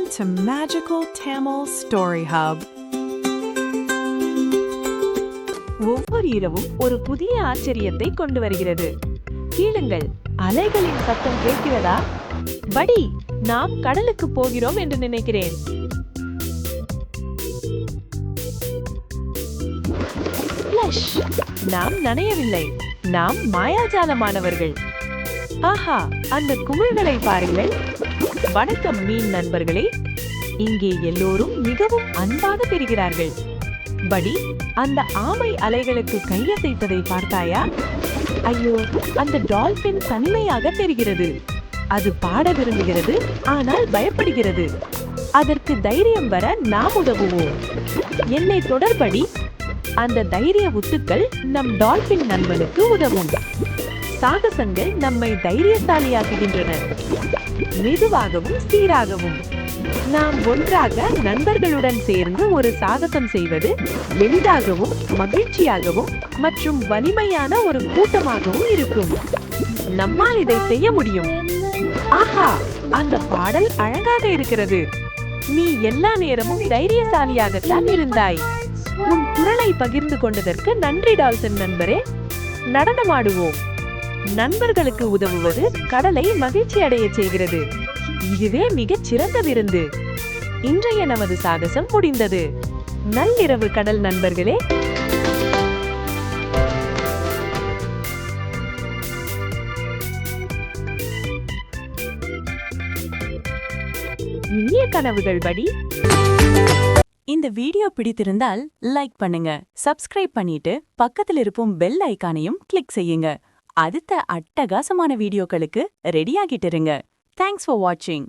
Welcome to Magical Tamil Story Hub. ஒவ்வொரு இரவும் ஒரு புதிய ஆச்சரியத்தை கொண்டு வருகிறது. கேளுங்கள், அலைகளின் சத்தம் கேட்கிறதா? படி, நாம் கடலுக்கு போகிறோம் என்று நினைக்கிறேன். ஃப்ளஷ், நாம் நனையவில்லை, நாம் மாயாஜாலமானவர்கள். ஆஹா, அந்த குமிழ்களை பாருங்கள். வணக்கம் மீன் நண்பர்களே, இங்கே எல்லோரும் மிகவும் அன்பாக தெரிகிறார்கள். படி, அந்த ஆமை அலைகளுக்கு கையசைப்பதை பார்த்தாயா? ஐயோ, அந்த டால்பின் தனிமையாக தெரிகிறது. அது பாட விரும்புகிறது, ஆனால் பயப்படுகிறது. அதற்கு தைரியம் வர நாம் உதவுவோம். என்னை தொடர்படி. அந்த தைரிய உத்துக்கள் நம் டால்பின் நண்பனுக்கு உதவும். சாகசங்கள் நம்மை தைரியசாலியாக்குகின்றன, மெதுவாகவும் சீராகவும். நாம் ஒன்றாக நண்பர்களுடன் சேர்ந்து ஒரு சாகசம் செய்வது எளிதாகவும் மகிழ்ச்சியாகவும் மற்றும் வலிமையான ஒரு கூட்டமாகவும் இருக்கும். நம்மால் இதை செய்ய முடியும். ஆஹா, அந்த பாடல் அழகாக இருக்கிறது. நீ எல்லா நேரமும் தைரியசாலியாகத்தான் இருந்தாய். உன் குரலை பகிர்ந்து கொண்டதற்கு நன்றி டால்சன் நண்பரே. நடனமாடுவோம். நண்பர்களுக்கு உதவுவது கடலை மகிழ்ச்சி அடைய செய்கிறது. இதுவே மிகச் சிறந்த விருந்து. இன்றைய நமது சாகசம் முடிந்தது. நள்ளிரவு கடல் நண்பர்களே. இனிய கனவுகள் படி. இந்த வீடியோ பிடித்திருந்தால் லைக் பண்ணுங்க, சப்ஸ்கிரைப் பண்ணிட்டு பக்கத்தில் இருக்கும் பெல் ஐகானையும் கிளிக் செய்யுங்க. அடுத்த அட்டகாசமான வீடியோக்களுக்கு ரெடியாகிட்டு இருங்க. தேங்க்ஸ் ஃபார் வாட்சிங்.